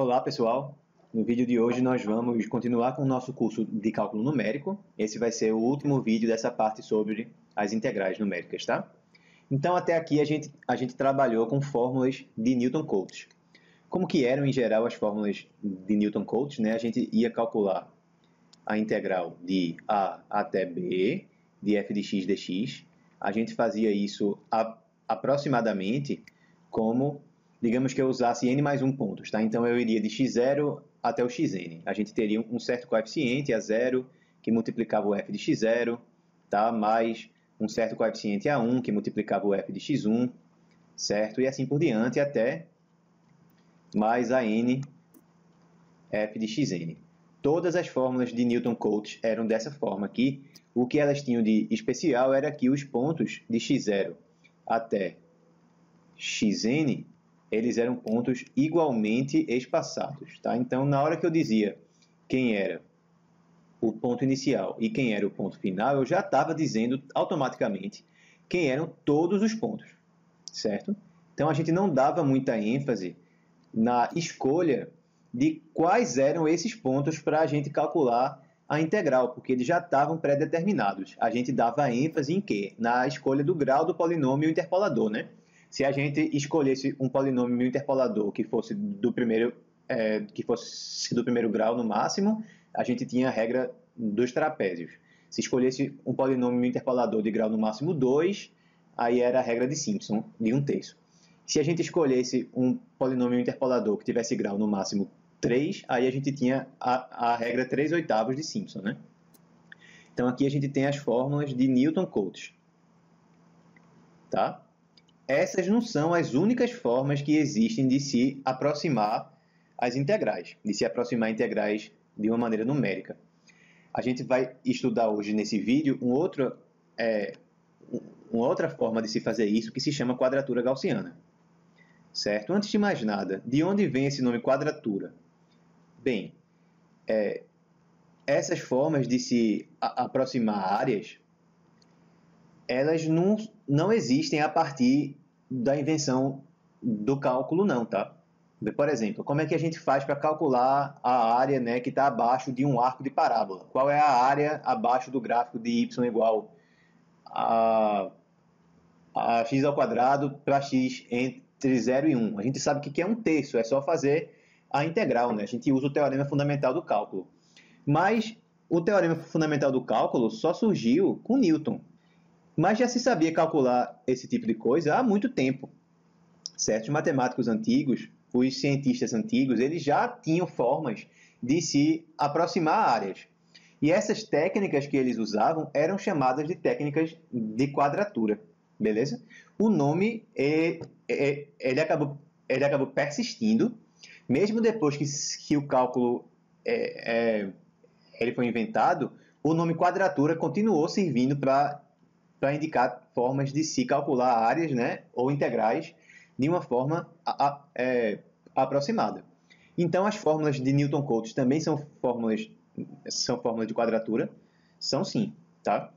Olá, pessoal! No vídeo de hoje nós vamos continuar com o nosso curso de cálculo numérico. Esse vai ser o último vídeo dessa parte sobre as integrais numéricas, tá? Então, até aqui a gente trabalhou com fórmulas de Newton-Cotes. Como que eram, em geral, as fórmulas de Newton-Cotes, né? A gente ia calcular a integral de a até b, de f de x dx. A gente fazia isso aproximadamente como, digamos que eu usasse n mais 1 pontos, tá? Então, eu iria de x0 até o xn. A gente teria um certo coeficiente, a zero, que multiplicava o f de x0, tá? Mais um certo coeficiente a1, que multiplicava o f de x1, certo? E assim por diante, até mais a n f de xn. Todas as fórmulas de Newton-Cotes eram dessa forma aqui. O que elas tinham de especial era que os pontos de x0 até xn, eles eram pontos igualmente espaçados, tá? Então, na hora que eu dizia quem era o ponto inicial e quem era o ponto final, eu já estava dizendo automaticamente quem eram todos os pontos, certo? Então, a gente não dava muita ênfase na escolha de quais eram esses pontos para a gente calcular a integral, porque eles já estavam pré-determinados. A gente dava ênfase em quê? Na escolha do grau do polinômio interpolador, né? Se a gente escolhesse um polinômio interpolador que fosse do primeiro grau no máximo, a gente tinha a regra dos trapézios. Se escolhesse um polinômio interpolador de grau no máximo 2, aí era a regra de Simpson, de 1/3. Se a gente escolhesse um polinômio interpolador que tivesse grau no máximo 3, aí a gente tinha a regra 3/8 de Simpson, né? Então, aqui a gente tem as fórmulas de Newton-Cotes, tá? Essas não são as únicas formas que existem de se aproximar às integrais, de se aproximar a integrais de uma maneira numérica. A gente vai estudar hoje nesse vídeo uma outra forma de se fazer isso, que se chama quadratura gaussiana. Certo? Antes de mais nada, de onde vem esse nome quadratura? Bem, essas formas de se aproximar a áreas, elas não existem a partir da invenção do cálculo, não, tá? Por exemplo, como é que a gente faz para calcular a área, né, que está abaixo de um arco de parábola? Qual é a área abaixo do gráfico de y igual a x ao quadrado para x entre 0 e 1? A gente sabe que é 1/3, é só fazer a integral, né? A gente usa o teorema fundamental do cálculo. Mas o teorema fundamental do cálculo só surgiu com Newton. Mas já se sabia calcular esse tipo de coisa há muito tempo. Certos matemáticos antigos, os cientistas antigos, eles já tinham formas de se aproximar a áreas. E essas técnicas que eles usavam eram chamadas de técnicas de quadratura, beleza? O nome ele acabou persistindo, mesmo depois que o cálculo ele foi inventado, o nome quadratura continuou servindo para indicar formas de se calcular áreas, né, ou integrais de uma forma aproximada. Então, as fórmulas de Newton-Cotes também são fórmulas de quadratura? São sim, tá?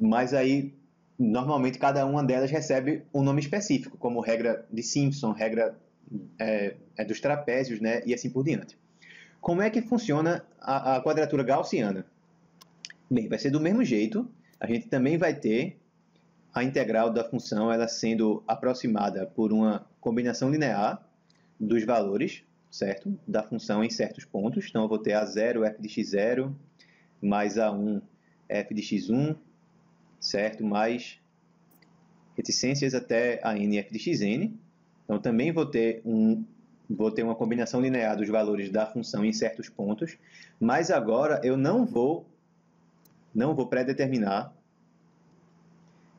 Mas aí, normalmente, cada uma delas recebe um nome específico, como regra de Simpson, regra dos trapézios, né, e assim por diante. Como é que funciona a quadratura gaussiana? Bem, vai ser do mesmo jeito. A gente também vai ter a integral da função ela sendo aproximada por uma combinação linear dos valores, certo? Da função em certos pontos. Então, eu vou ter a0 f de x0 mais a1 f de x1, certo? Mais reticências até a n f de xn. Então, também vou ter uma combinação linear dos valores da função em certos pontos, mas agora eu não vou pré-determinar.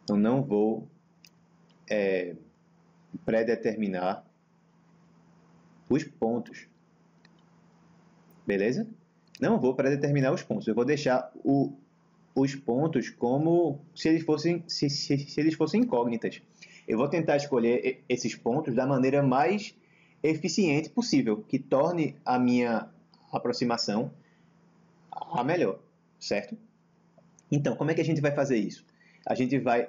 Eu não vou pré-determinar os pontos. Beleza? Não vou pré-determinar os pontos. Eu vou deixar os pontos como se eles fossem incógnitas. Eu vou tentar escolher esses pontos da maneira mais eficiente possível, que torne a minha aproximação a melhor, certo? Então, como é que a gente vai fazer isso? A gente vai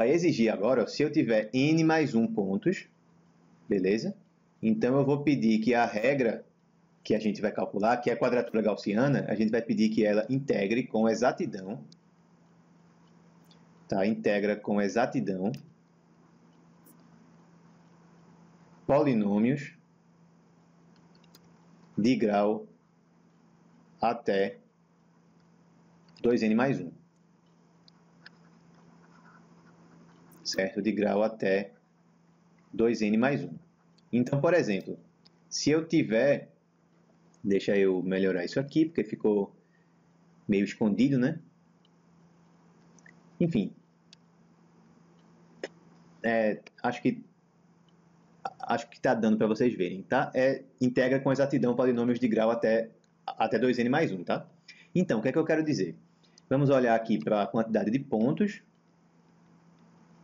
exigir agora, se eu tiver n mais 1 pontos, beleza? Então, eu vou pedir que a regra que a gente vai calcular, que é a quadratura gaussiana, a gente vai pedir que ela integre com exatidão, tá? Integra com exatidão polinômios de grau até 2n mais 1. Certo? De grau até 2n mais 1. Então, por exemplo, se eu tiver... Deixa eu melhorar isso aqui, porque ficou meio escondido, né? Enfim. Acho que está dando para vocês verem, tá? Integra com exatidão polinômios de grau até 2n mais 1, tá? Então, o que é que eu quero dizer? Vamos olhar aqui para a quantidade de pontos,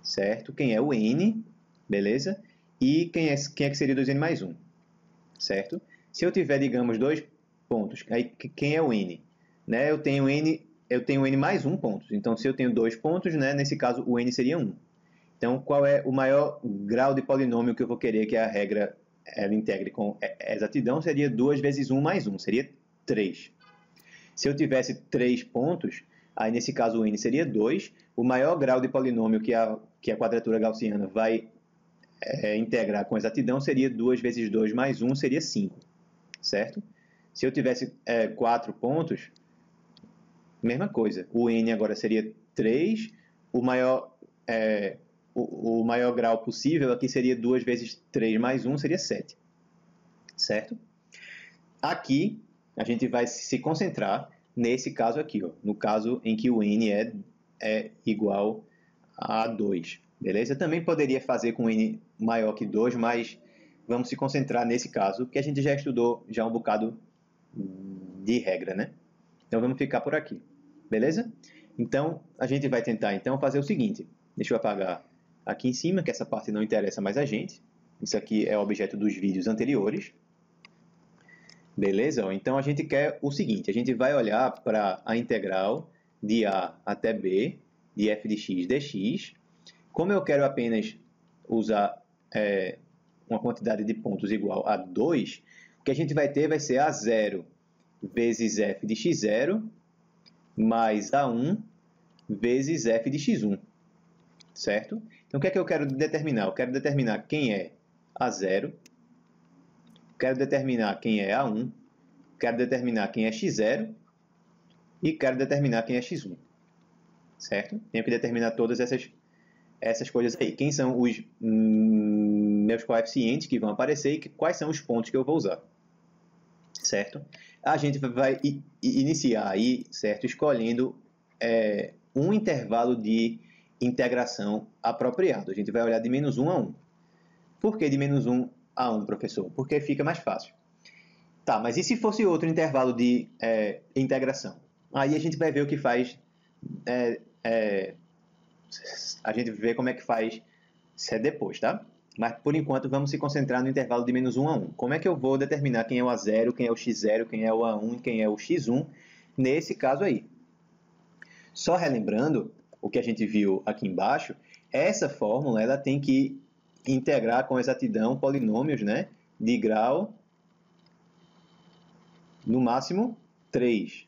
certo? Quem é o n, beleza? E quem é que seria 2n mais 1, certo? Se eu tiver, digamos, 2 pontos, aí quem é o n? Né? Eu tenho n mais 1 pontos. Então, se eu tenho 2 pontos, né? Nesse caso, o n seria 1. Então, qual é o maior grau de polinômio que eu vou querer que a regra ela integre com exatidão? Seria 2 vezes 1 mais 1, seria 3. Se eu tivesse 3 pontos, aí nesse caso o n seria 2. O maior grau de polinômio que a quadratura gaussiana vai integrar com exatidão seria 2 vezes 2 mais 1, seria 5. Certo? Se eu tivesse 4 pontos, mesma coisa. O n agora seria 3. O maior grau possível aqui seria 2 vezes 3 mais 1, seria 7. Certo? Aqui, a gente vai se concentrar nesse caso aqui, ó, no caso em que o n é igual a 2. Beleza? Também poderia fazer com n maior que 2, mas vamos se concentrar nesse caso, que a gente já estudou já um bocado de regra, né? Então, vamos ficar por aqui. Beleza? Então, a gente vai tentar então fazer o seguinte. Deixa eu apagar aqui em cima, que essa parte não interessa mais a gente. Isso aqui é objeto dos vídeos anteriores. Beleza? Então, a gente quer o seguinte. A gente vai olhar para a integral de A até B, de f de x dx. Como eu quero apenas usar uma quantidade de pontos igual a 2, o que a gente vai ter vai ser A0 vezes f de x0 mais A1 vezes f de x1. Certo? Então, o que é que eu quero determinar? Eu quero determinar quem é A0, quero determinar quem é A1, quero determinar quem é x0 e quero determinar quem é x1. Certo? Tenho que determinar todas essas coisas aí. Quem são os meus coeficientes que vão aparecer e quais são os pontos que eu vou usar. Certo? A gente vai iniciar aí, certo? Escolhendo um intervalo de integração apropriado. A gente vai olhar de menos 1 a 1. Por que de menos 1 a 1, professor? Porque fica mais fácil. Tá, mas e se fosse outro intervalo de integração? Aí a gente vai ver o que faz... a gente vê como é que faz depois, tá? Mas, por enquanto, vamos se concentrar no intervalo de menos 1 a 1. Como é que eu vou determinar quem é o A0, quem é o x0, quem é o A1 e quem é o x1 nesse caso aí? Só relembrando o que a gente viu aqui embaixo, essa fórmula ela tem que integrar com exatidão polinômios, né, de grau, no máximo, 3.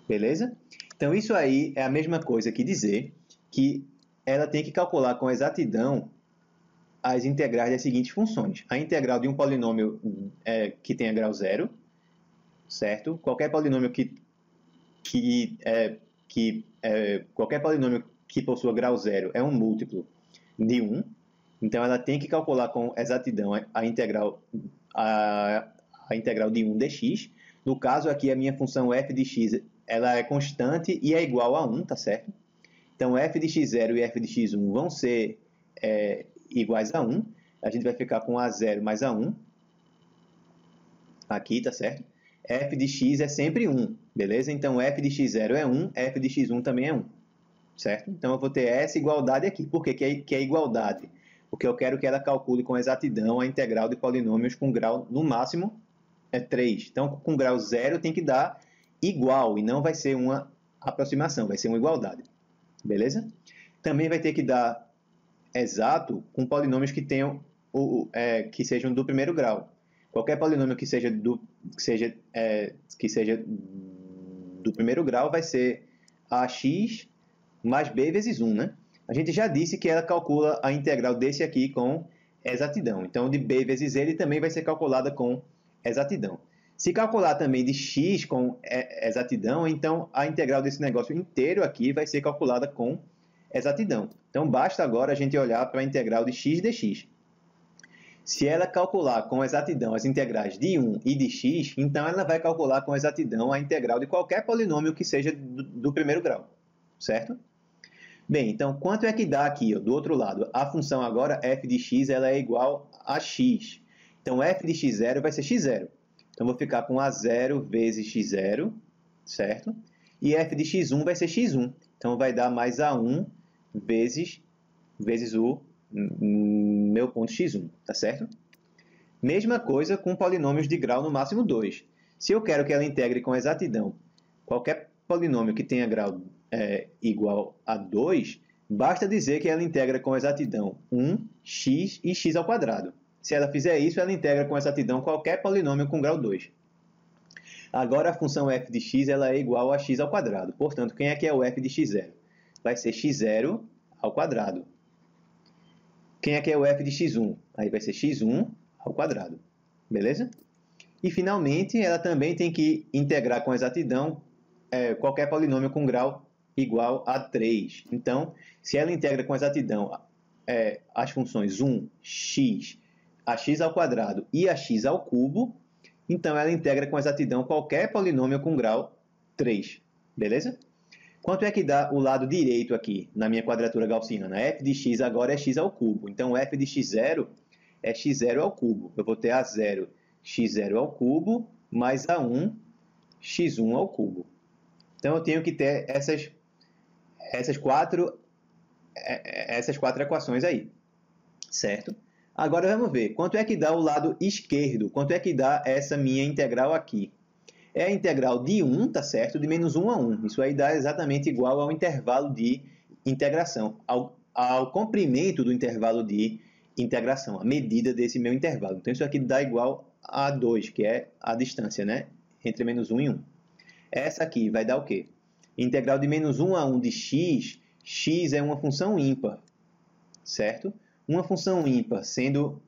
Beleza? Então, isso aí é a mesma coisa que dizer que ela tem que calcular com exatidão as integrais das seguintes funções. A integral de um polinômio que tenha grau 0, certo? Qualquer polinômio qualquer polinômio que possua grau 0 é um múltiplo de 1. Então, ela tem que calcular com exatidão a integral de 1 dx. No caso aqui, a minha função f de x ela é constante e é igual a 1, tá certo? Então, f de x0 e f de x1 vão ser iguais a 1. A gente vai ficar com A0 mais A1. Aqui, tá certo? F de x é sempre 1, beleza? Então, f de x0 é 1, f de x1 também é 1. Certo? Então, eu vou ter essa igualdade aqui. Por que que é igualdade? Porque eu quero que ela calcule com exatidão a integral de polinômios com grau, no máximo, 3. Então, com grau 0 tem que dar igual, e não vai ser uma aproximação, vai ser uma igualdade. Beleza? Também vai ter que dar exato com polinômios que tenham que sejam do primeiro grau. Qualquer polinômio que seja do primeiro grau vai ser ax mais b vezes 1, né? A gente já disse que ela calcula a integral desse aqui com exatidão. Então, de b vezes ele também vai ser calculada com exatidão. Se calcular também de x com exatidão, então a integral desse negócio inteiro aqui vai ser calculada com exatidão. Então, basta agora a gente olhar para a integral de x dx. Se ela calcular com exatidão as integrais de 1 e de x, então ela vai calcular com exatidão a integral de qualquer polinômio que seja do primeiro grau, certo? Bem, então, quanto é que dá aqui, ó, do outro lado? A função agora, f de x, ela é igual a x. Então, f de x0 vai ser x0. Então, vou ficar com a0 vezes x0, certo? E f de x1 vai ser x1. Então, vai dar mais a1 vezes o meu ponto x1, tá certo? Mesma coisa com polinômios de grau no máximo 2. Se eu quero que ela integre com exatidão qualquer polinômio que tenha grau igual a 2, basta dizer que ela integra com exatidão 1x e x ao quadrado. Se ela fizer isso, ela integra com exatidão qualquer polinômio com grau 2. Agora, a função f de x ela é igual a x ao quadrado. Portanto, quem é que é o f de x0? Vai ser x0 ao quadrado. Quem é que é o f de x1? Aí vai ser x1 ao quadrado. Beleza? E, finalmente, ela também tem que integrar com exatidão qualquer polinômio com grau igual a 3. Então, se ela integra com exatidão as funções 1x, ax ao quadrado e ax ao cubo, então ela integra com exatidão qualquer polinômio com grau 3. Beleza? Quanto é que dá o lado direito aqui, na minha quadratura gaussiana? F de x agora é x ao cubo. Então, f de x0 é x0 ao cubo. Eu vou ter a0 x0 ao cubo mais a1 x1 ao cubo. Então, eu tenho que ter essas quatro equações aí, certo? Agora, vamos ver. Quanto é que dá o lado esquerdo? Quanto é que dá essa minha integral aqui? É a integral de 1, tá certo? De menos 1 a 1. Isso aí dá exatamente igual ao intervalo de integração, ao comprimento do intervalo de integração, a medida desse meu intervalo. Então, isso aqui dá igual a 2, que é a distância, né? Entre menos 1 e 1. Essa aqui vai dar o quê? Integral de menos 1 a 1 de x, x é uma função ímpar, certo? Uma função ímpar sendo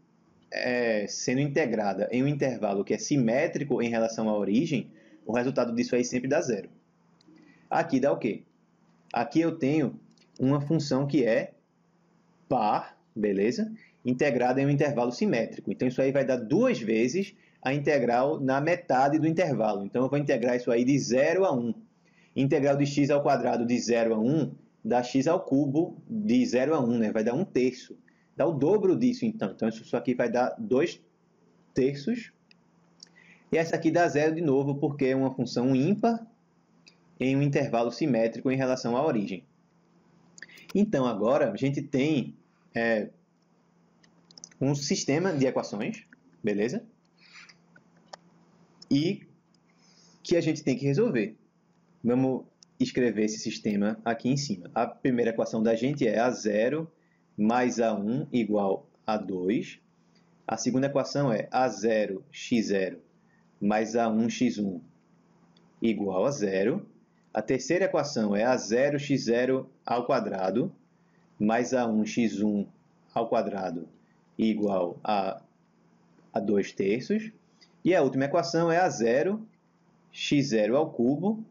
integrada em um intervalo que é simétrico em relação à origem, o resultado disso aí sempre dá zero. Aqui dá o quê? Aqui eu tenho uma função que é par, beleza? Integrada em um intervalo simétrico. Então, isso aí vai dar 2 vezes a integral na metade do intervalo. Então, eu vou integrar isso aí de 0 a 1. Integral de x ao quadrado de 0 a 1 dá x ao cubo de 0 a 1, né? Vai dar 1/3. Dá o dobro disso, então. Então, isso aqui vai dar 2/3. E essa aqui dá zero de novo, porque é uma função ímpar em um intervalo simétrico em relação à origem. Então, agora, a gente tem um sistema de equações, beleza? E que a gente tem que resolver. Vamos escrever esse sistema aqui em cima. A primeira equação da gente é a0 mais a1 igual a 2. A segunda equação é a0 x0 mais a1x1 igual a 0. A terceira equação é a0 x0 ao quadrado mais a1x1 ao quadrado igual a 2/3. E a última equação é a0 x0 ao cubo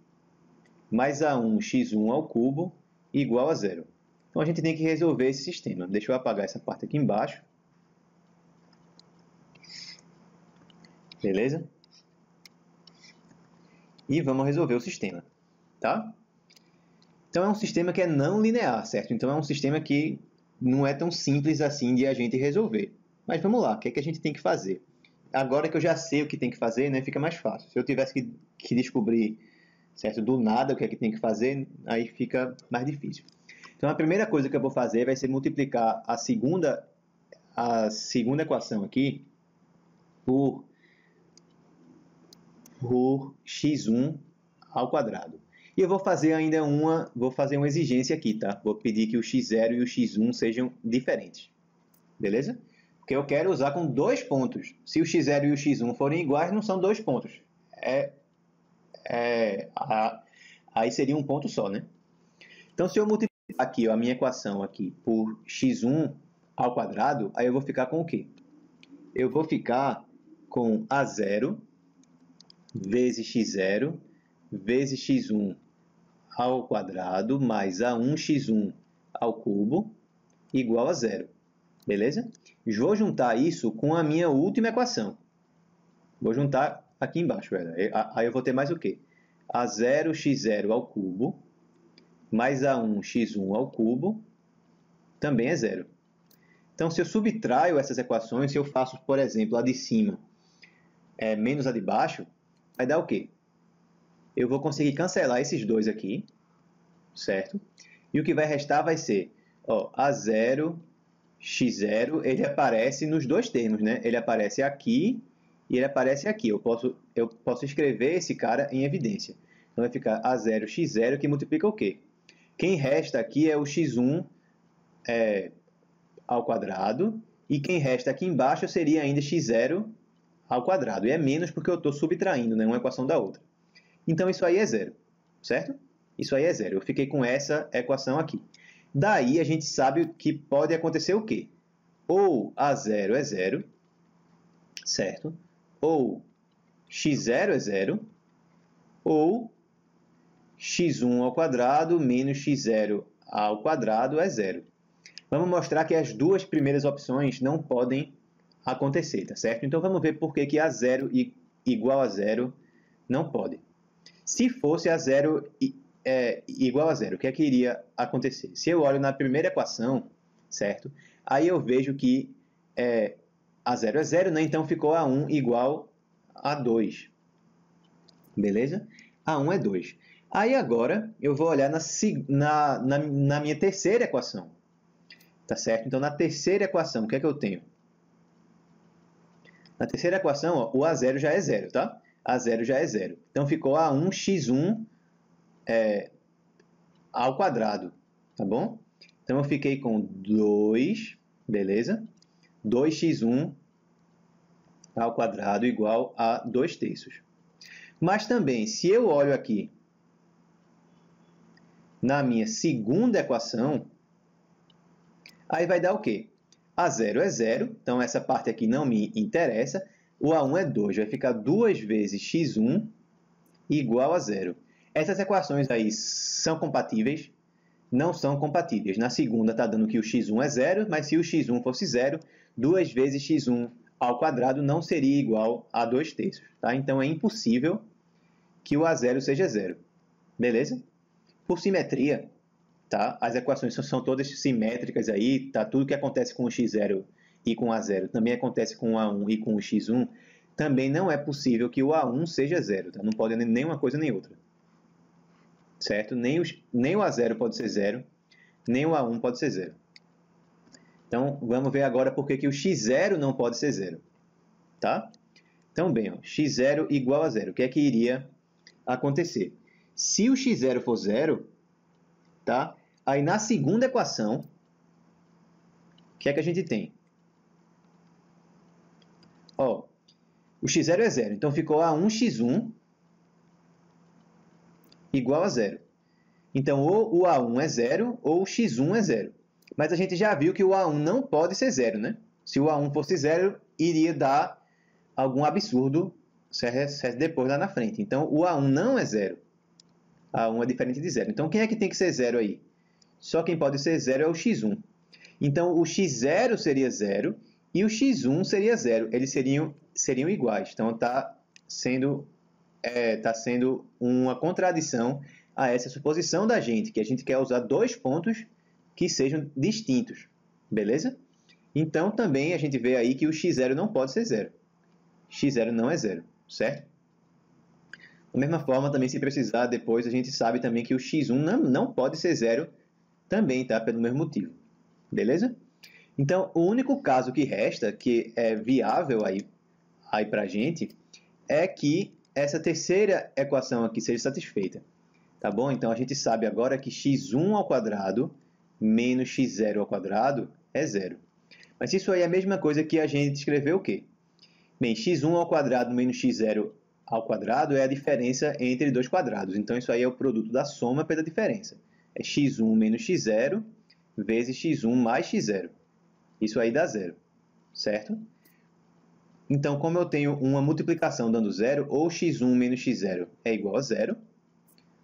mais a1x1 ao cubo igual a 0. Então, a gente tem que resolver esse sistema. Deixa eu apagar essa parte aqui embaixo. Beleza? E vamos resolver o sistema, tá? Então, é um sistema que é não linear, certo? Então, é um sistema que não é tão simples assim de a gente resolver. Mas vamos lá, o que é que a gente tem que fazer? Agora que eu já sei o que tem que fazer, né, fica mais fácil. Se eu tivesse que descobrir, certo, do nada o que é que tem que fazer, aí fica mais difícil. Então, a primeira coisa que eu vou fazer vai ser multiplicar a segunda equação aqui por x1 ao quadrado. E eu vou fazer ainda uma exigência aqui, tá? Vou pedir que o x0 e o x1 sejam diferentes. Beleza? Porque eu quero usar com 2 pontos. Se o x0 e o x1 forem iguais, não são 2 pontos. Aí seria um ponto só, né? Então, se eu multiplicar aqui, ó, a minha equação aqui por x1 ao quadrado, aí eu vou ficar com o quê? Eu vou ficar com a0 vezes x0 vezes x1 ao quadrado mais a1x1 ao cubo igual a 0. Beleza? Vou juntar isso com a minha última equação. Vou juntar aqui embaixo. Aí eu vou ter mais o quê? A0x0 ao cubo mais a1x1 ao cubo também é 0. Então, se eu subtraio essas equações, se eu faço, por exemplo, a de cima menos a de baixo, vai dar o quê? Eu vou conseguir cancelar esses dois aqui, certo? E o que vai restar vai ser, ó, A0, x0, ele aparece nos dois termos, né? Ele aparece aqui e ele aparece aqui. Eu posso escrever esse cara em evidência. Então, vai ficar A0, x0, que multiplica o quê? Quem resta aqui é o x1 ao quadrado, e quem resta aqui embaixo seria ainda x0 ao quadrado. E é menos porque eu estou subtraindo, né, uma equação da outra. Então, isso aí é 0, certo? Isso aí é 0. Eu fiquei com essa equação aqui. Daí, a gente sabe que pode acontecer o quê? Ou A0 é 0, certo? Ou x0 é 0, ou x1 ao quadrado menos x0 ao quadrado é 0. Vamos mostrar que as duas primeiras opções não podem acontecer, tá certo? Então, vamos ver por que A0 igual a 0 não pode. Se fosse A0 igual a 0, o que é que iria acontecer? Se eu olho na primeira equação, certo? Aí eu vejo que A0 é 0, né? Então ficou A1 igual a 2. Beleza? A1 é 2. Aí agora eu vou olhar na minha terceira equação. Tá certo? Então, na terceira equação, o que é que eu tenho? Na terceira equação, ó, o A0 já é 0, tá? A0 já é 0. Então, ficou A1x1 ao quadrado, tá bom? Então, eu fiquei com 2, beleza? 2x1 ao quadrado igual a 2 terços. Mas também, se eu olho aqui na minha segunda equação, aí vai dar o quê? A0 é 0, então essa parte aqui não me interessa. O A1 é 2, vai ficar 2 vezes x1 igual a 0. Essas equações aí são compatíveis? Não são compatíveis. Na segunda está dando que o x1 é 0, mas se o x1 fosse 0, 2 vezes x1 ao quadrado não seria igual a 2 terços. Tá? Então, é impossível que o A0 seja 0. Beleza? Por simetria, tá? As equações são todas simétricas aí, tá? Tudo que acontece com o x0 e com o A0 também acontece com o A1 e com o x1. Também não é possível que o A1 seja 0, tá? Não pode nem uma coisa nem outra. Certo? Nem o A0 pode ser 0, nem o A1 pode ser 0. Então, vamos ver agora por que o x0 não pode ser 0. Tá? Então, bem, ó, x0 igual a 0. O que é que iria acontecer? Se o x0 for 0, tá? Aí, na segunda equação, o que é que a gente tem? Ó, o x0 é 0, então ficou A1x1 igual a 0. Então, ou o A1 é 0, ou o x1 é 0. Mas a gente já viu que o A1 não pode ser 0, né? Se o A1 fosse 0, iria dar algum absurdo depois lá na frente. Então, o A1 não é 0. A1 é diferente de 0. Então, quem é que tem que ser 0 aí? Só quem pode ser 0 é o x1. Então, o x0 seria 0 e o x1 seria 0. Eles seriam iguais. Então, está sendo uma contradição a essa suposição da gente, que a gente quer usar dois pontos que sejam distintos. Beleza? Então, também a gente vê aí que o x0 não pode ser 0. x0 não é 0, certo? Da mesma forma, também se precisar, depois a gente sabe também que o x1 não pode ser 0 também, tá? Pelo mesmo motivo. Beleza? Então, o único caso que resta, que é viável aí para a gente, é que essa terceira equação aqui seja satisfeita. Tá bom? Então, a gente sabe agora que x1 ao quadrado menos x0 ao quadrado é 0. Mas isso aí é a mesma coisa que a gente escreveu o quê? Bem, x1 ao quadrado menos x0 ao quadrado é a diferença entre dois quadrados. Então, isso aí é o produto da soma pela diferença. É x1 menos x0 vezes x1 mais x0. Isso aí dá zero, certo? Então, como eu tenho uma multiplicação dando zero, ou x1 menos x0 é igual a zero,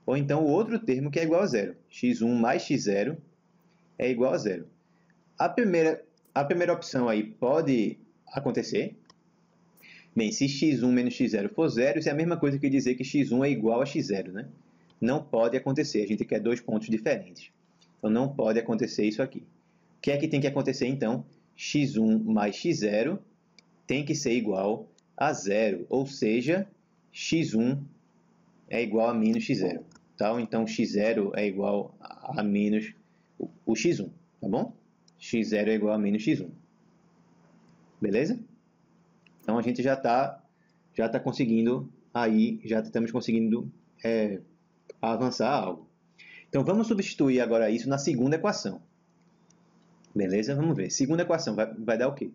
ou então o outro termo que é igual a zero. x1 mais x0 é igual a zero. A primeira opção aí pode acontecer. Bem, se x1 menos x0 for zero, isso é a mesma coisa que dizer que x1 é igual a x0, né? Não pode acontecer, a gente quer dois pontos diferentes. Então, não pode acontecer isso aqui. O que é que tem que acontecer, então? x1 mais x0 tem que ser igual a zero, ou seja, x1 é igual a menos x0. Tá? Então, x0 é igual a menos o x1, tá bom? x0 é igual a menos x1. Beleza? Então, a gente já tá conseguindo, aí, já estamos conseguindo avançar algo. Então, vamos substituir agora isso na segunda equação. Beleza? Vamos ver. Segunda equação vai dar o quê?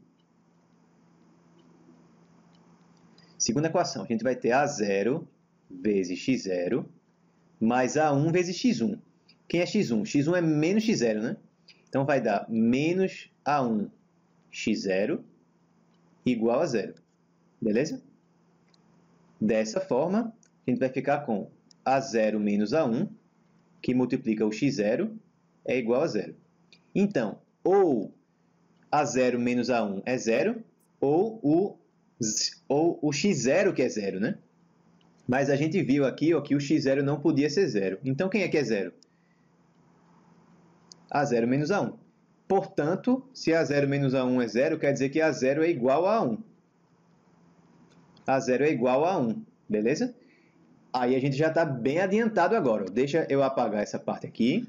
Segunda equação, a gente vai ter A0 vezes x0 mais A1 vezes x1. Quem é x1? x1 é menos x0, né? Então, vai dar menos A1 x0 igual a zero. Beleza? Dessa forma, a gente vai ficar com A0 menos A1, que multiplica o x0, é igual a zero. Então, ou A0 menos A1 é zero, ou o x0 que é zero, né? Mas a gente viu aqui ó, que o x0 não podia ser zero. Então, quem é que é zero? A0 menos A1. Portanto, se A0 menos A1 é zero, quer dizer que A0 é igual a 1. A0 é igual a 1, beleza? Aí a gente já está bem adiantado agora. Deixa eu apagar essa parte aqui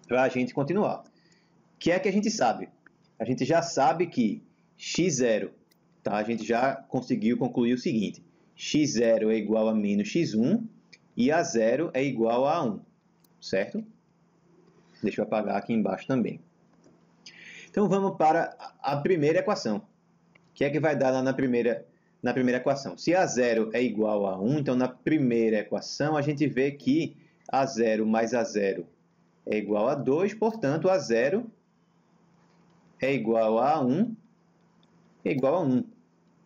para a gente continuar. O que é que a gente sabe? A gente já sabe que x0, tá? A gente já conseguiu concluir o seguinte. x0 é igual a menos x1 e A0 é igual a 1, certo? Deixa eu apagar aqui embaixo também. Então, vamos para a primeira equação. O que é que vai dar lá na primeira equação? Se A0 é igual a 1, então na primeira equação a gente vê que A0 mais A0 é igual a 2, portanto, A0 é igual a 1 é igual a 1,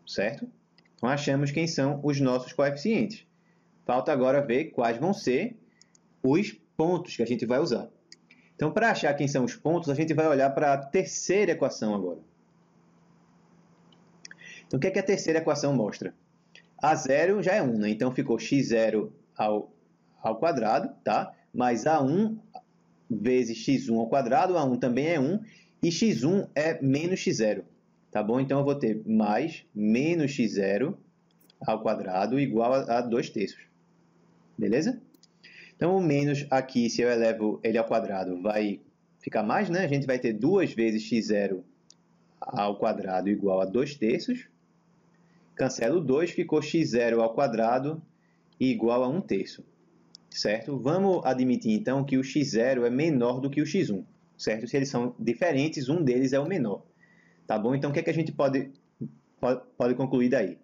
certo? Então, achamos quem são os nossos coeficientes. Falta agora ver quais vão ser os pontos que a gente vai usar. Então, para achar quem são os pontos, a gente vai olhar para a terceira equação agora. Então, o que é que a terceira equação mostra? A0 já é 1, né? Então ficou x0 ao quadrado, tá? Mais A1 vezes x1 ao quadrado, A1 também é 1, e x1 é menos x0, tá bom? Então eu vou ter mais menos x0 ao quadrado igual a 2 terços, beleza? Então o menos aqui, se eu elevo ele ao quadrado, vai ficar mais, né? A gente vai ter 2 vezes x0 ao quadrado igual a 2 terços. Cancelo 2, ficou x0 ao quadrado igual a 1 terço, certo? Vamos admitir, então, que o x0 é menor do que o x1, certo? Se eles são diferentes, um deles é o menor, tá bom? Então, o que é que a gente pode concluir daí?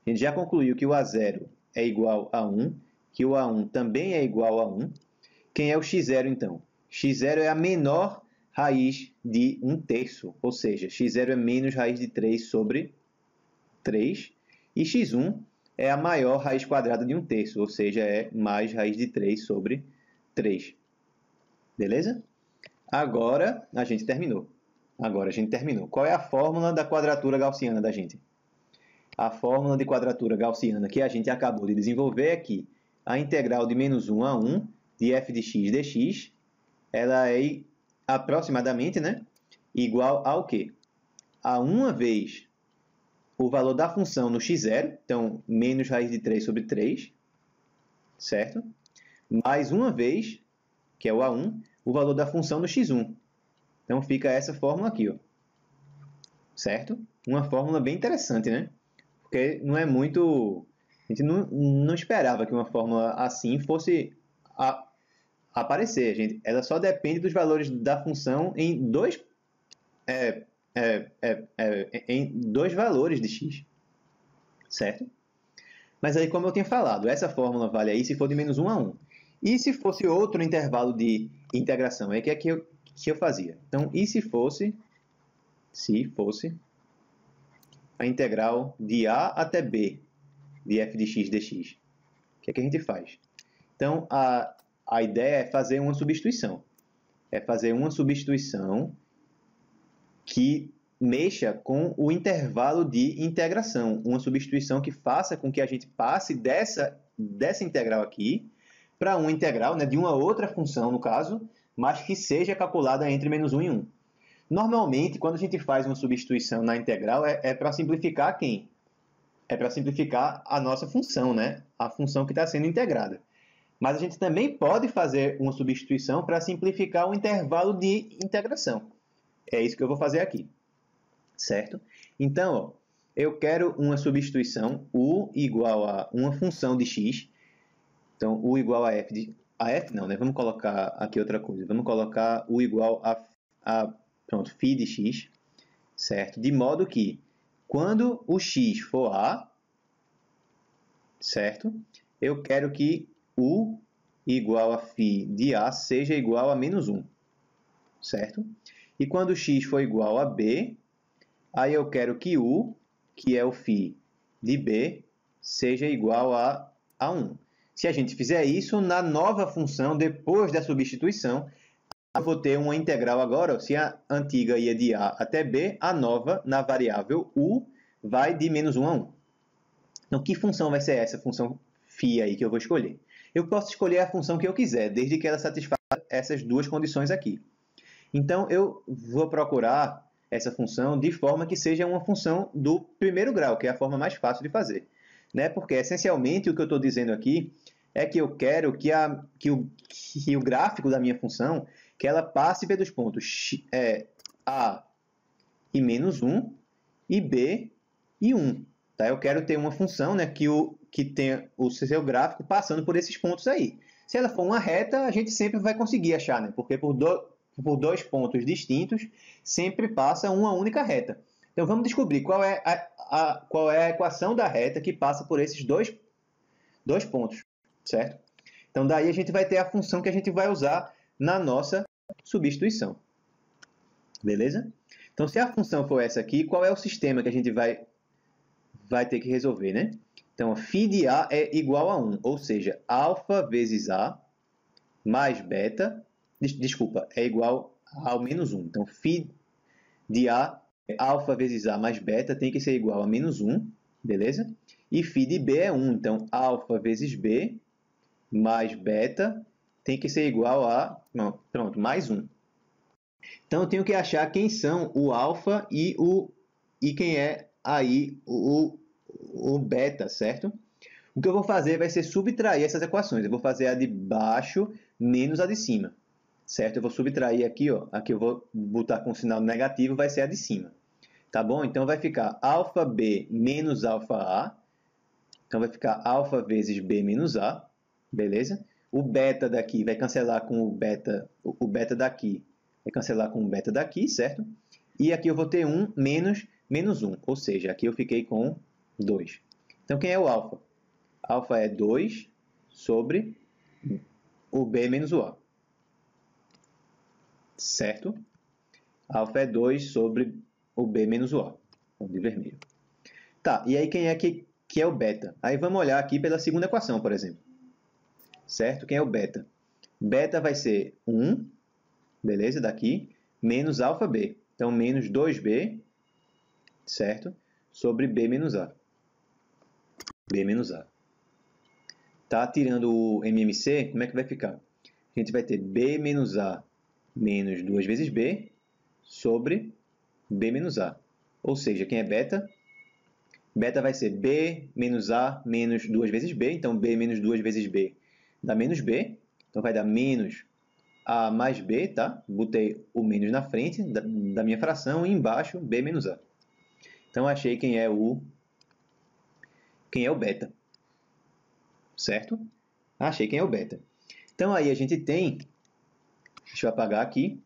A gente já concluiu que o A0 é igual a 1, que o A1 também é igual a 1. Quem é o x0, então? x0 é a menor raiz de 1 terço, ou seja, x0 é menos raiz de 3 sobre 3, e x1 é a maior raiz quadrada de 1 terço, ou seja, é mais raiz de 3 sobre 3. Beleza? Agora a gente terminou. Qual é a fórmula da quadratura gaussiana da gente? A fórmula de quadratura gaussiana que a gente acabou de desenvolver é que a integral de menos 1 a 1 de f de x dx, ela é aproximadamente, né, igual ao quê? A uma vez o valor da função no x0, então, menos raiz de 3 sobre 3, certo? Mais uma vez, que é o A1, o valor da função no x1. Então, fica essa fórmula aqui, ó. Certo? Uma fórmula bem interessante, né? Porque não é muito... A gente não esperava que uma fórmula assim fosse aparecer. Ela só depende dos valores da função em dois em dois valores de x, certo? Mas aí, como eu tinha falado, essa fórmula vale aí se for de menos 1 a 1. E se fosse outro intervalo de integração? É que eu fazia. Então, e se fosse a integral de a até b de f de x dx? O que é que a gente faz? Então, a ideia é fazer uma substituição. É fazer uma substituição que mexa com o intervalo de integração. Uma substituição que faça com que a gente passe dessa integral aqui para uma integral, né, de uma outra função, no caso, mas que seja calculada entre menos 1 e 1. Normalmente, quando a gente faz uma substituição na integral, é para simplificar quem? É para simplificar a nossa função, né? A função que está sendo integrada. Mas a gente também pode fazer uma substituição para simplificar o intervalo de integração. É isso que eu vou fazer aqui, certo? Então, ó, eu quero uma substituição u igual a uma função de x. Então, u igual a f de... A f não, né? Vamos colocar aqui outra coisa. Vamos colocar u igual pronto, φ de x, certo? De modo que, quando o x for a, certo? Eu quero que u igual a φ de a seja igual a menos 1, certo? E quando x for igual a b, aí eu quero que u, que é o φ de b, seja igual a 1. Se a gente fizer isso, na nova função, depois da substituição, eu vou ter uma integral agora. Se a antiga ia de a até b, a nova, na variável u, vai de menos 1 a 1. Então, que função vai ser essa função φ aí que eu vou escolher? Eu posso escolher a função que eu quiser, desde que ela satisfaça essas duas condições aqui. Então, eu vou procurar essa função de forma que seja uma função do primeiro grau, que é a forma mais fácil de fazer. Né? Porque, essencialmente, o que eu estou dizendo aqui é que eu quero que o gráfico da minha função que ela passe pelos pontos a e menos 1 e b e 1. Tá? Eu quero ter uma função, né, que tenha o seu gráfico passando por esses pontos aí. Se ela for uma reta, a gente sempre vai conseguir achar, né? Porque por dois pontos distintos, sempre passa uma única reta. Então, vamos descobrir qual é a equação da reta que passa por esses dois pontos, certo? Então, daí a gente vai ter a função que a gente vai usar na nossa substituição. Beleza? Então, se a função for essa aqui, qual é o sistema que a gente vai ter que resolver, né? Então, φ de a é igual a 1, ou seja, alfa vezes a mais beta, desculpa, é igual ao menos 1. Então, φ de a, alfa vezes a mais beta, tem que ser igual a menos 1, beleza? E φ de b é 1, então, alfa vezes b mais beta tem que ser igual a, pronto, mais 1. Então, eu tenho que achar quem são o alfa e quem é aí o beta, certo? O que eu vou fazer vai ser subtrair essas equações. Eu vou fazer a de baixo menos a de cima, certo? Eu vou subtrair aqui, ó. Aqui eu vou botar com sinal negativo, vai ser a de cima. Tá bom? Então, vai ficar alfa b menos alfa a. Então, vai ficar alfa vezes b menos a. Beleza? O beta daqui vai cancelar com o beta daqui vai cancelar com o beta daqui, certo? E aqui eu vou ter 1 menos 1, ou seja, aqui eu fiquei com 2. Então, quem é o alfa? Alfa é 2 sobre o b menos o a. Certo? Alfa é 2 sobre o b menos o a. Então, de vermelho. Tá, e aí quem é que é o beta? Aí vamos olhar aqui pela segunda equação, por exemplo. Certo? Quem é o beta? Beta vai ser 1, beleza? Daqui, menos alfa b. Então, menos 2b, certo? Sobre b menos a. B menos a. Tá tirando o MMC, como é que vai ficar? A gente vai ter b menos a menos 2 vezes b sobre b menos a. Ou seja, quem é beta? Beta vai ser b menos a menos 2 vezes b. Então, b menos 2 vezes b dá menos b. Então, vai dar menos a mais b, tá? Botei o menos na frente da minha fração e embaixo b menos a. Então, achei quem é o beta. Certo? Achei quem é o beta. Então, aí a gente tem... Deixa eu apagar aqui.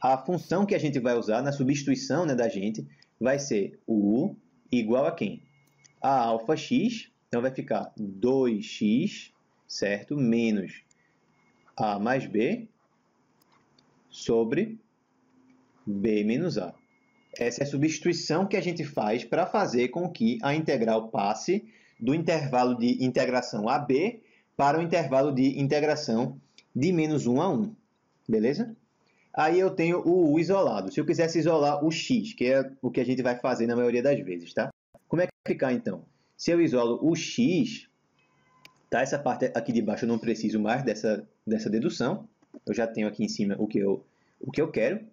a função que a gente vai usar na substituição, né, da gente vai ser o u igual a quem? A alfa x, então vai ficar 2x, certo? Menos a mais b sobre b menos a. Essa é a substituição que a gente faz para fazer com que a integral passe do intervalo de integração AB para o intervalo de integração de menos 1 a 1. Beleza? Aí eu tenho o u isolado. Se eu quisesse isolar o x, que é o que a gente vai fazer na maioria das vezes, tá? Como é que vai ficar, então? Se eu isolo o x, tá? Essa parte aqui de baixo eu não preciso mais dessa dedução. Eu já tenho aqui em cima o que eu quero.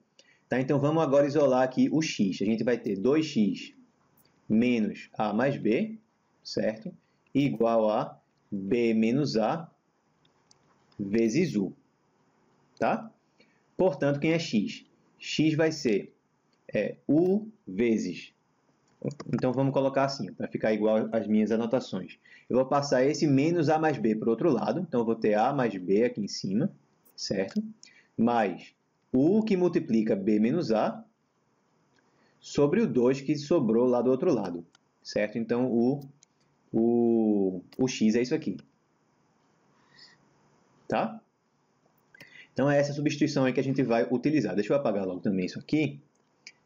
Tá? Então, vamos agora isolar aqui o x. A gente vai ter 2x menos a mais b, certo? Igual a b menos a vezes u. Tá? Portanto, quem é x? X vai ser u vezes... Então, vamos colocar assim, para ficar igual às minhas anotações. Eu vou passar esse menos a mais b para o outro lado. Então, eu vou ter a mais b aqui em cima, certo? Mais u que multiplica b menos a sobre o 2 que sobrou lá do outro lado, certo? Então, o x é isso aqui. Tá? Então, é essa substituição aí que a gente vai utilizar. Deixa eu apagar logo também isso aqui.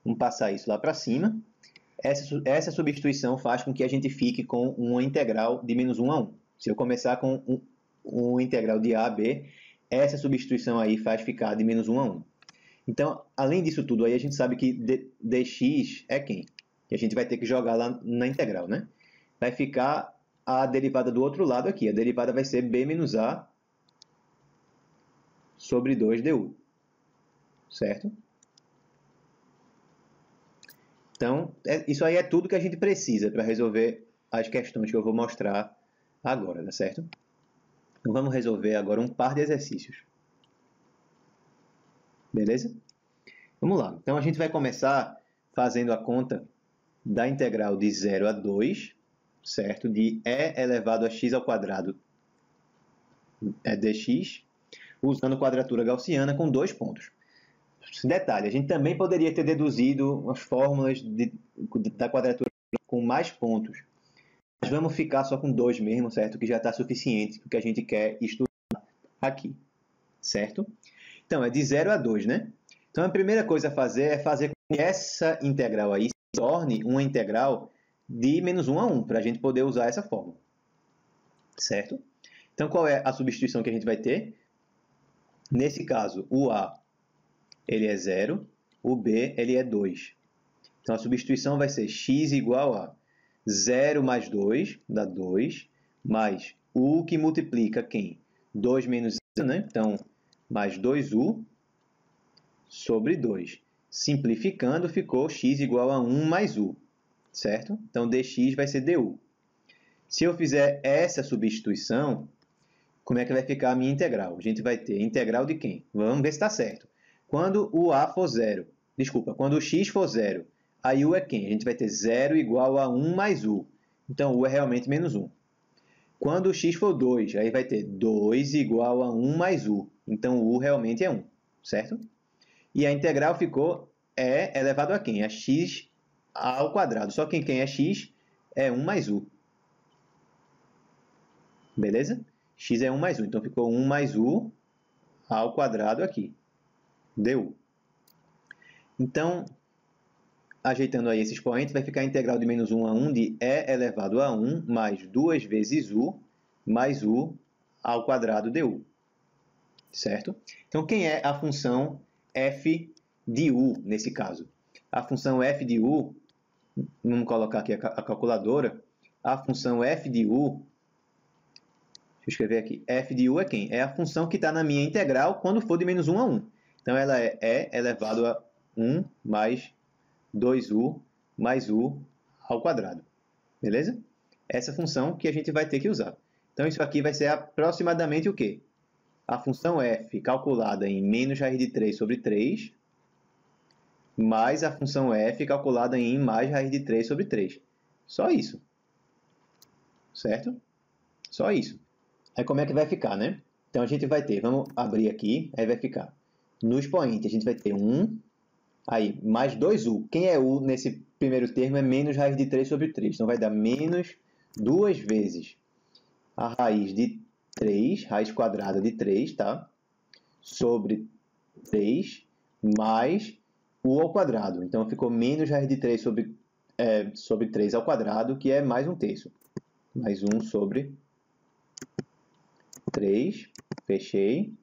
Vamos passar isso lá para cima. Essa substituição faz com que a gente fique com uma integral de menos 1 a 1. Se eu começar com um integral de a a b, essa substituição aí faz ficar de menos 1 a 1. Então, além disso tudo, aí a gente sabe que dx é quem? E a gente vai ter que jogar lá na integral, né? Vai ficar a derivada do outro lado aqui. A derivada vai ser b menos a sobre 2 du. Certo? Então, isso aí é tudo que a gente precisa para resolver as questões que eu vou mostrar agora, tá certo? Então, vamos resolver agora um par de exercícios. Beleza? Vamos lá. Então, a gente vai começar fazendo a conta da integral de 0 a 2, certo? De e elevado a x ao quadrado dx, usando quadratura gaussiana com 2 pontos. Detalhe, a gente também poderia ter deduzido as fórmulas da quadratura com mais pontos. Mas vamos ficar só com 2 mesmo, certo? Que já está suficiente para o que a gente quer estudar aqui, certo? Então, é de 0 a 2, né? Então, a primeira coisa a fazer é fazer com que essa integral aí se torne uma integral de menos 1 a 1, para a gente poder usar essa fórmula, certo? Então, qual é a substituição que a gente vai ter? Nesse caso, o a ele é 0, o b ele é 2. Então, a substituição vai ser x igual a 0 mais 2, dá 2, mais u que multiplica quem? 2 menos 0, né? Então, mais 2u sobre 2. Simplificando, ficou x igual a 1 mais u, certo? Então, dx vai ser du. Se eu fizer essa substituição, como é que vai ficar a minha integral? A gente vai ter integral de quem? Vamos ver se está certo. Quando o a for 0, quando o x for 0, aí u é quem? A gente vai ter 0 igual a 1 mais u. Então, u é realmente menos 1. Quando o x for 2, aí vai ter 2 igual a 1 mais u. Então, u realmente é 1, certo? E a integral ficou e elevado a quem? A x ao quadrado. Só que quem é x é 1 mais u. Beleza? X é 1 mais u. Então, ficou 1 mais u ao quadrado aqui. Du. Então, ajeitando aí esses expoentes, vai ficar a integral de menos 1 a 1 de e elevado a 1 mais 2 vezes u mais u ao quadrado du. Certo? Então, quem é a função f de u nesse caso? A função f de u, vamos colocar aqui a calculadora, a função f de u, deixa eu escrever aqui, f de u é quem? É a função que está na minha integral quando for de menos 1 a 1. Então, ela é e elevado a 1 mais 2u mais u ao quadrado. Beleza? Essa função que a gente vai ter que usar. Então, isso aqui vai ser aproximadamente o quê? A função f calculada em menos raiz de 3 sobre 3, mais a função f calculada em mais raiz de 3 sobre 3. Só isso. Certo? Só isso. Aí como é que vai ficar, né? Então, a gente vai ter, vamos abrir aqui, aí vai ficar no expoente, a gente vai ter 1, aí, mais 2u. Quem é u nesse primeiro termo é menos raiz de 3 sobre 3. Então, vai dar menos 2 vezes a raiz de 3, raiz quadrada de 3, tá? Sobre 3, mais u ao quadrado. Então, ficou menos raiz de 3 sobre 3 ao quadrado, que é mais 1/3. Mais 1 sobre 3, fechei.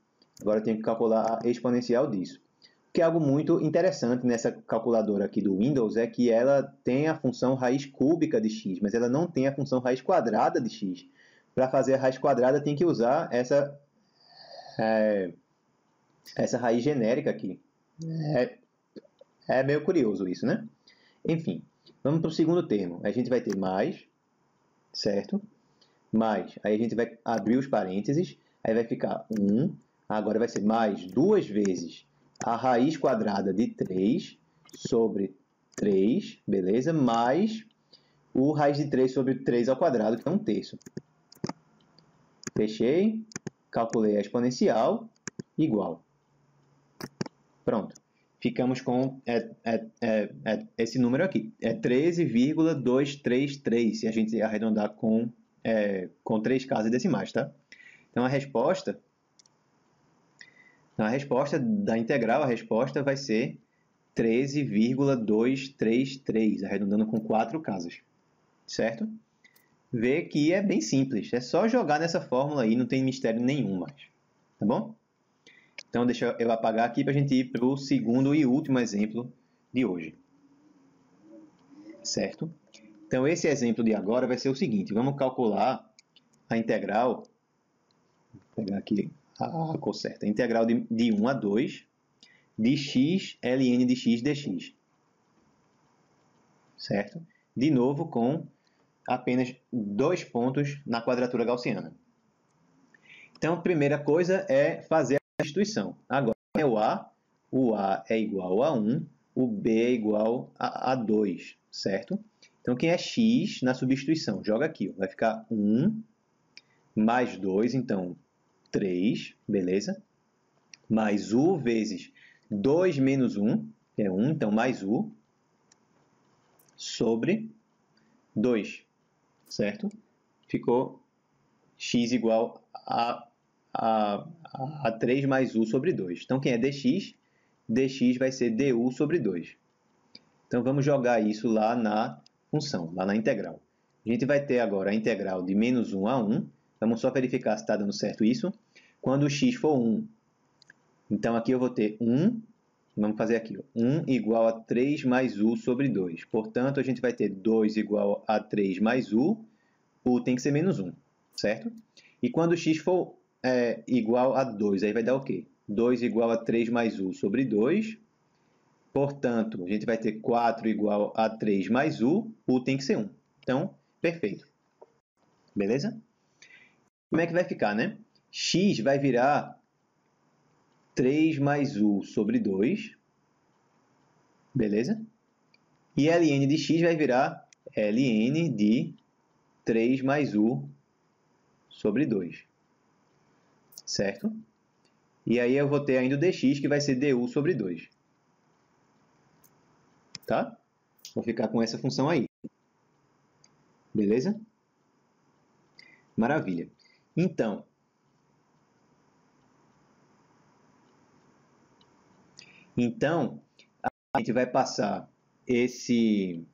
Agora eu tenho que calcular a exponencial disso. O que é algo muito interessante nessa calculadora aqui do Windows é que ela tem a função raiz cúbica de x, mas ela não tem a função raiz quadrada de x. Para fazer a raiz quadrada, tem que usar essa raiz genérica aqui. É meio curioso isso, né? Enfim, vamos para o segundo termo. A gente vai ter mais, certo? Mais, aí a gente vai abrir os parênteses, aí vai ficar 1, agora vai ser mais 2 vezes a raiz quadrada de 3 sobre 3, beleza? Mais o raiz de 3 sobre 3 ao quadrado, que é 1/3. Fechei, calculei a exponencial, igual. Pronto. Ficamos com esse número aqui. É 13,233, se a gente arredondar com 3 casas decimais, tá? Então, a resposta da integral, a resposta vai ser 13,233, arredondando com 4 casas, certo? Vê que é bem simples, é só jogar nessa fórmula aí, não tem mistério nenhum mais, tá bom? Então, deixa eu apagar aqui para a gente ir para o segundo e último exemplo de hoje, certo? Então, esse exemplo de agora vai ser o seguinte, vamos calcular a integral, vou pegar aqui a cor certa, a integral de 1 a 2 de x ln de x dx, certo? De novo, com apenas 2 pontos na quadratura gaussiana. Então, a primeira coisa é fazer a substituição. Agora, é o A é igual a 1, o B é igual a 2, certo? Então, quem é x na substituição? Joga aqui, ó. Vai ficar 1 mais 2, então 3, beleza? Mais u vezes 2 menos 1, que é 1, então mais u, sobre 2, certo? Ficou x igual a 3 mais u sobre 2. Então, quem é dx? Dx vai ser du sobre 2. Então, vamos jogar isso lá na função, lá na integral. A gente vai ter agora a integral de menos 1 a 1. Vamos só verificar se está dando certo isso. Quando o x for 1, então aqui eu vou ter 1, vamos fazer aqui, 1 igual a 3 mais u sobre 2. Portanto, a gente vai ter 2 igual a 3 mais u tem que ser menos 1, certo? E quando o x for igual a 2, aí vai dar o quê? 2 igual a 3 mais u sobre 2. Portanto, a gente vai ter 4 igual a 3 mais u tem que ser 1. Então, perfeito. Beleza? Como é que vai ficar, né? X vai virar 3 mais u sobre 2. Beleza? E ln de x vai virar ln de 3 mais u sobre 2. Certo? E aí eu vou ter ainda o dx, que vai ser du sobre 2. Tá? Vou ficar com essa função aí. Beleza? Maravilha. Então, a gente vai passar esse,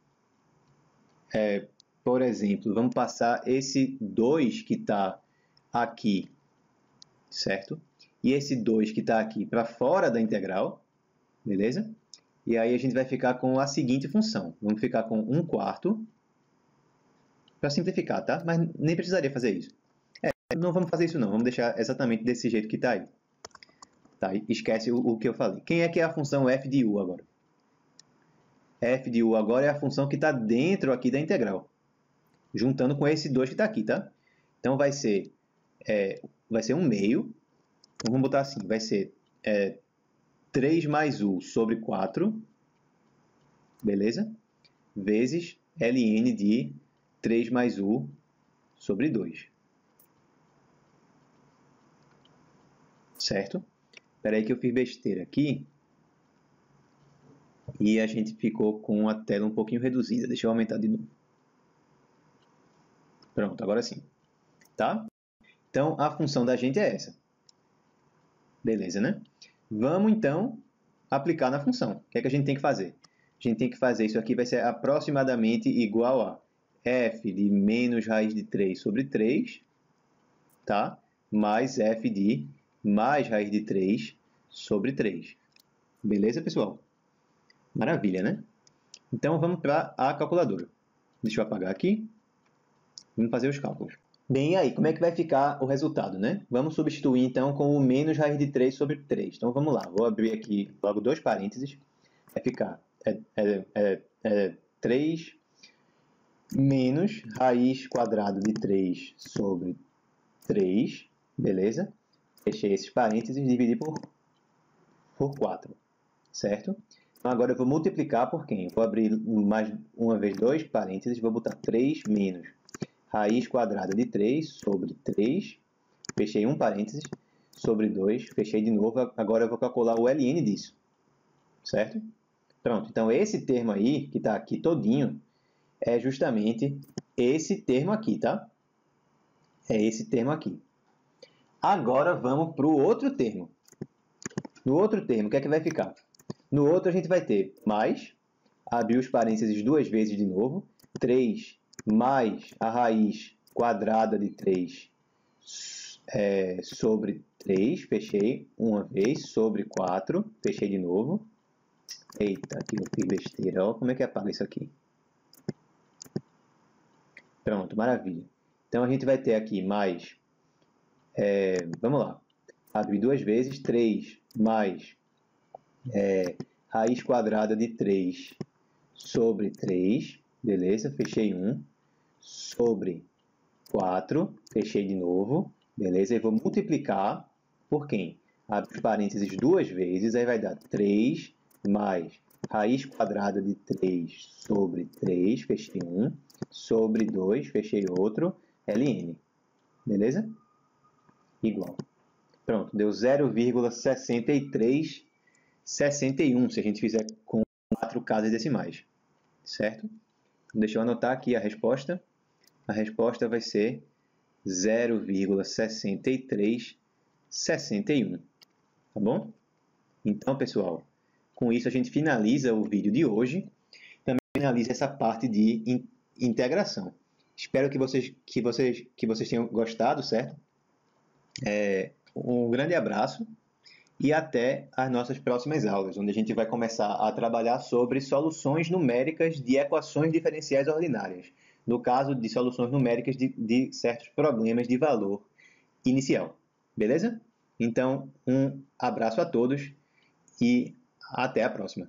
por exemplo, vamos passar esse 2 que está aqui, certo? E esse 2 que está aqui para fora da integral, beleza? E aí a gente vai ficar com a seguinte função. Vamos ficar com 1/4, para simplificar, tá? Mas nem precisaria fazer isso. Não vamos fazer isso não, vamos deixar exatamente desse jeito que está aí. Tá? Esquece o que eu falei. Quem é que é a função f de u agora? F de u agora é a função que está dentro aqui da integral, juntando com esse 2 que está aqui, tá? Então vai ser 1/2. Então vamos botar assim, vai ser 3 mais u sobre 4, beleza? Vezes ln de 3 mais u sobre 2. Certo? Espera aí que eu fiz besteira aqui. E a gente ficou com a tela um pouquinho reduzida. Deixa eu aumentar de novo. Pronto, agora sim. Tá? Então, a função da gente é essa. Beleza, né? Vamos, então, aplicar na função. O que é que a gente tem que fazer? A gente tem que fazer isso aqui, vai ser aproximadamente igual a f de menos raiz de 3 sobre 3, tá? Mais f de mais raiz de 3 sobre 3. Beleza, pessoal? Maravilha, né? Então, vamos para a calculadora. Deixa eu apagar aqui. Vamos fazer os cálculos. Bem, e aí, como é que vai ficar o resultado, né? Vamos substituir, então, com o menos raiz de 3 sobre 3. Então, vamos lá. Vou abrir aqui logo dois parênteses. Vai ficar 3 menos raiz quadrada de 3 sobre 3. Beleza? Fechei esses parênteses e dividi por 4. Certo? Então, agora eu vou multiplicar por quem? Vou abrir mais uma vez dois parênteses. Vou botar 3 menos raiz quadrada de 3 sobre 3, fechei um parênteses, sobre 2, fechei de novo, agora eu vou calcular o ln disso, certo? Pronto, então esse termo aí, que está aqui todinho, é justamente esse termo aqui, tá? É esse termo aqui. Agora vamos para o outro termo. No outro termo, o que é que vai ficar? No outro a gente vai ter mais, abrir os parênteses duas vezes de novo, 3 mais a raiz quadrada de 3 sobre 3, fechei uma vez, sobre 4, fechei de novo. Eita, aqui eu fiz besteira, olha como é que apaga isso aqui. Pronto, maravilha. Então a gente vai ter aqui mais, vamos lá, abrir duas vezes, 3 mais raiz quadrada de 3 sobre 3, beleza, fechei um, sobre 4, fechei de novo, beleza? E vou multiplicar por quem? Abre os parênteses duas vezes, aí vai dar 3 mais raiz quadrada de 3 sobre 3, fechei um, sobre 2, fechei outro, ln, beleza? Igual. Pronto, deu 0,6361 se a gente fizer com 4 casas decimais, certo? Deixa eu anotar aqui a resposta. A resposta vai ser 0,6361, tá bom? Então, pessoal, com isso a gente finaliza o vídeo de hoje. Também finaliza essa parte de integração. Espero que vocês tenham gostado, certo? Um grande abraço e até as nossas próximas aulas, onde a gente vai começar a trabalhar sobre soluções numéricas de equações diferenciais ordinárias. No caso de soluções numéricas de certos problemas de valor inicial. Beleza? Então, um abraço a todos e até a próxima.